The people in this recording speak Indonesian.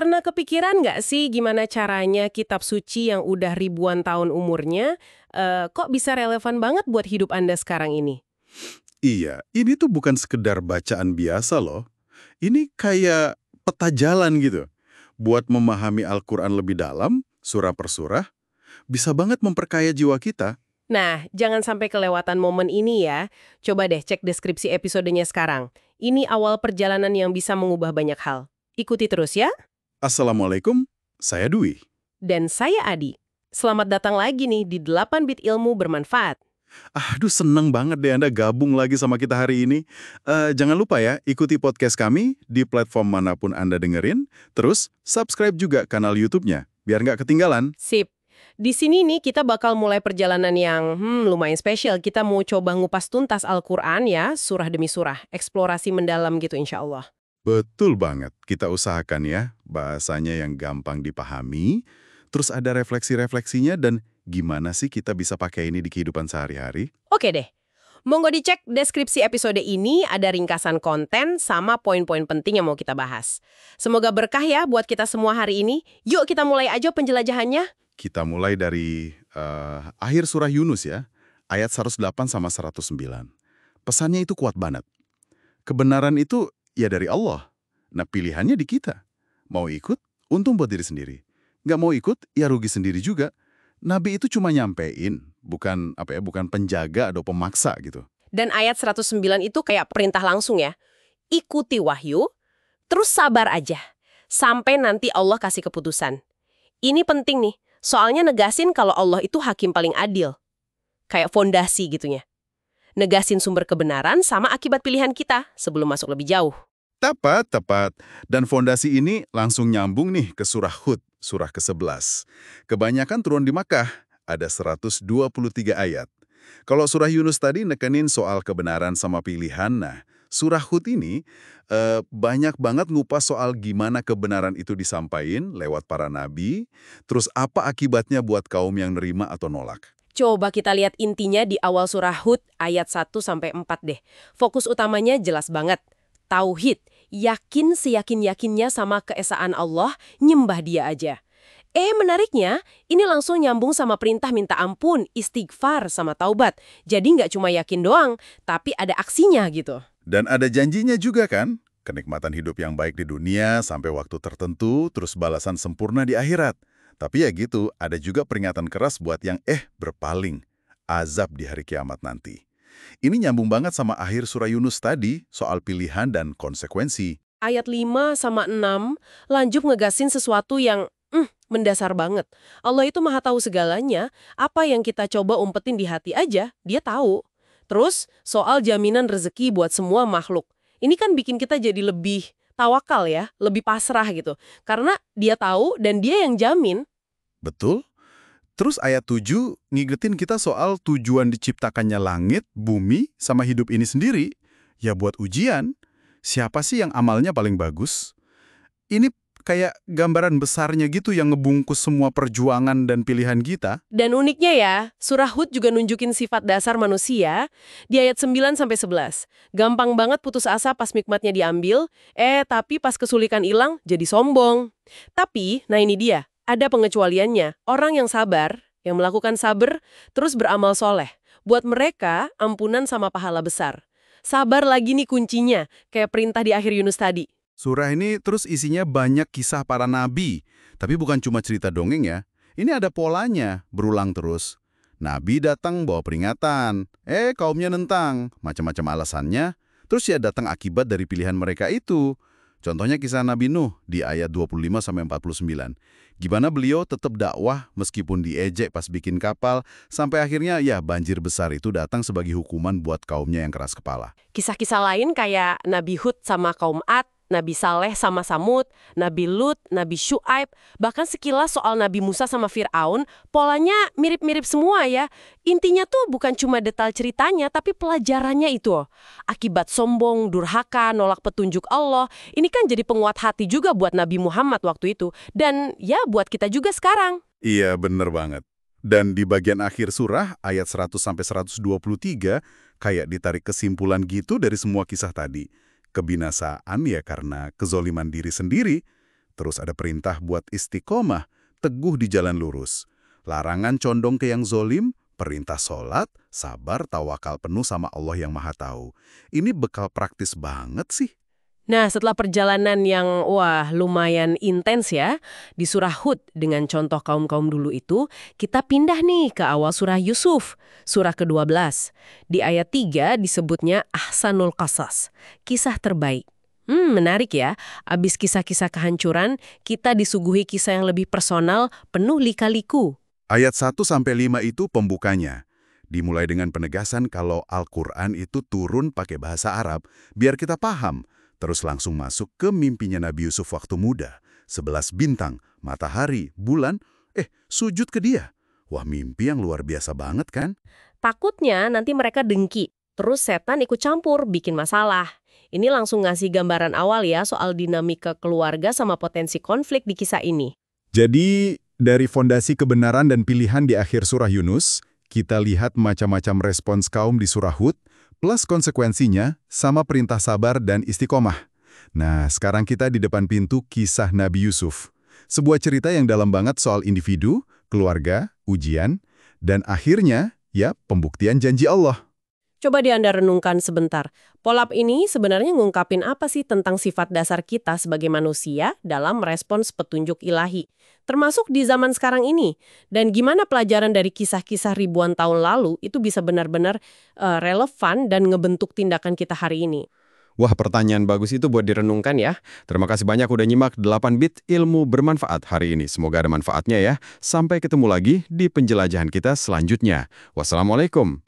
Pernah kepikiran nggak sih gimana caranya kitab suci yang udah ribuan tahun umurnya, kok bisa relevan banget buat hidup Anda sekarang ini? Iya, ini tuh bukan sekedar bacaan biasa loh. Ini kayak peta jalan gitu. Buat memahami Al-Quran lebih dalam, surah per surah, bisa banget memperkaya jiwa kita. Nah, jangan sampai kelewatan momen ini ya. Coba deh cek deskripsi episodenya sekarang. Ini awal perjalanan yang bisa mengubah banyak hal. Ikuti terus ya. Assalamualaikum, saya Dwi. Dan saya Adi. Selamat datang lagi nih di 8 Bit Ilmu Bermanfaat. Aduh, seneng banget deh Anda gabung lagi sama kita hari ini. Jangan lupa ya, ikuti podcast kami di platform manapun Anda dengerin. Terus, subscribe juga kanal YouTube-nya, biar nggak ketinggalan. Sip. Di sini nih kita bakal mulai perjalanan yang lumayan spesial. Kita mau coba ngupas tuntas Al-Quran ya, surah demi surah. Eksplorasi mendalam gitu insya Allah. Betul banget, kita usahakan ya, bahasanya yang gampang dipahami, terus ada refleksi-refleksinya dan gimana sih kita bisa pakai ini di kehidupan sehari-hari? Oke deh. Monggo dicek deskripsi episode ini, ada ringkasan konten sama poin-poin penting yang mau kita bahas. Semoga berkah ya buat kita semua hari ini. Yuk kita mulai aja penjelajahannya. Kita mulai dari akhir surah Yunus ya, ayat 108 sama 109. Pesannya itu kuat banget. Kebenaran itu ya dari Allah. Nah pilihannya di kita. Mau ikut, untung buat diri sendiri. Nggak mau ikut, ya rugi sendiri juga. Nabi itu cuma nyampein, bukan penjaga atau pemaksa gitu. Dan ayat 109 itu kayak perintah langsung ya. Ikuti wahyu, terus sabar aja. Sampai nanti Allah kasih keputusan. Ini penting nih, soalnya negasin kalau Allah itu hakim paling adil. Kayak fondasi gitunya. Negasin sumber kebenaran sama akibat pilihan kita sebelum masuk lebih jauh. Tepat. Dan fondasi ini langsung nyambung nih ke surah Hud, surah ke-11. Kebanyakan turun di Makkah, ada 123 ayat. Kalau surah Yunus tadi nekenin soal kebenaran sama pilihan, nah surah Hud ini banyak banget ngupas soal gimana kebenaran itu disampaikan lewat para nabi, terus apa akibatnya buat kaum yang nerima atau nolak. Coba kita lihat intinya di awal surah Hud ayat 1-4 deh. Fokus utamanya jelas banget. Tauhid, yakin seyakin-yakinnya sama keesaan Allah, nyembah dia aja. Menariknya, ini langsung nyambung sama perintah minta ampun, istighfar, sama taubat. Jadi nggak cuma yakin doang, tapi ada aksinya gitu. Dan ada janjinya juga kan? Kenikmatan hidup yang baik di dunia sampai waktu tertentu, terus balasan sempurna di akhirat. Tapi ya gitu, ada juga peringatan keras buat yang berpaling. Azab di hari kiamat nanti. Ini nyambung banget sama akhir surah Yunus tadi, soal pilihan dan konsekuensi. Ayat 5-6 lanjut ngegasin sesuatu yang mendasar banget. Allah itu maha tahu segalanya, apa yang kita coba umpetin di hati aja, dia tahu. Terus, soal jaminan rezeki buat semua makhluk. Ini kan bikin kita jadi lebih tawakal ya, lebih pasrah gitu. Karena dia tahu dan dia yang jamin. Betul? Terus ayat 7 ngingetin kita soal tujuan diciptakannya langit, bumi, sama hidup ini sendiri. Ya buat ujian, siapa sih yang amalnya paling bagus? Ini kayak gambaran besarnya gitu yang ngebungkus semua perjuangan dan pilihan kita. Dan uniknya ya, surah Hud juga nunjukin sifat dasar manusia di ayat 9-11. Gampang banget putus asa pas nikmatnya diambil, tapi pas kesulitan hilang jadi sombong. Tapi, nah ini dia, ada pengecualiannya. Orang yang sabar, yang melakukan sabar, terus beramal soleh. Buat mereka, ampunan sama pahala besar. Sabar lagi nih kuncinya, kayak perintah di akhir Yunus tadi. Surah ini terus isinya banyak kisah para nabi. Tapi bukan cuma cerita dongeng ya. Ini ada polanya, berulang terus. Nabi datang bawa peringatan. Kaumnya nentang. Macam-macam alasannya. Terus ya datang akibat dari pilihan mereka itu. Contohnya kisah Nabi Nuh di ayat 25-49. Gimana beliau tetap dakwah meskipun diejek pas bikin kapal, sampai akhirnya ya banjir besar itu datang sebagai hukuman buat kaumnya yang keras kepala. Kisah-kisah lain kayak Nabi Hud sama kaum Ad, Nabi Saleh sama Samud, Nabi Lut, Nabi Syu'aib, bahkan sekilas soal Nabi Musa sama Fir'aun, polanya mirip-mirip semua ya. Intinya tuh bukan cuma detail ceritanya, tapi pelajarannya itu. Akibat sombong, durhaka, nolak petunjuk Allah, ini kan jadi penguat hati juga buat Nabi Muhammad waktu itu. Dan ya buat kita juga sekarang. Iya, bener banget. Dan di bagian akhir surah, ayat 100-123, kayak ditarik kesimpulan gitu dari semua kisah tadi. Kebinasaan ya karena kezoliman diri sendiri, Terus ada perintah buat istiqomah, teguh di jalan lurus. Larangan condong ke yang zolim, perintah sholat, sabar, tawakal penuh sama Allah yang Maha Tahu. Ini bekal praktis banget sih. Nah, setelah perjalanan yang, wah, lumayan intens ya, di surah Hud dengan contoh kaum-kaum dulu itu, kita pindah nih ke awal surah Yusuf, surah ke-12. Di ayat 3 disebutnya Ahsanul Qasas, kisah terbaik. Menarik ya, abis kisah-kisah kehancuran, kita disuguhi kisah yang lebih personal, penuh lika-liku. Ayat 1-5 itu pembukanya. Dimulai dengan penegasan kalau Al-Quran itu turun pakai bahasa Arab, biar kita paham. Terus langsung masuk ke mimpinya Nabi Yusuf waktu muda. 11 bintang, matahari, bulan, sujud ke dia. Wah, mimpi yang luar biasa banget kan? Takutnya nanti mereka dengki, terus setan ikut campur, bikin masalah. Ini langsung ngasih gambaran awal ya soal dinamika keluarga sama potensi konflik di kisah ini. Jadi, dari fondasi kebenaran dan pilihan di akhir surah Yunus, kita lihat macam-macam respons kaum di surah Hud, plus konsekuensinya sama perintah sabar dan istiqomah. Nah, sekarang kita di depan pintu kisah Nabi Yusuf. Sebuah cerita yang dalam banget soal individu, keluarga, ujian, dan akhirnya, ya, pembuktian janji Allah. Coba Anda renungkan sebentar. Polap ini sebenarnya ngungkapin apa sih tentang sifat dasar kita sebagai manusia dalam merespons petunjuk ilahi, termasuk di zaman sekarang ini. Dan gimana pelajaran dari kisah-kisah ribuan tahun lalu itu bisa benar-benar relevan dan ngebentuk tindakan kita hari ini. Wah, pertanyaan bagus itu buat direnungkan ya. Terima kasih banyak udah nyimak 8 bit ilmu bermanfaat hari ini. Semoga ada manfaatnya ya. Sampai ketemu lagi di penjelajahan kita selanjutnya. Wassalamualaikum.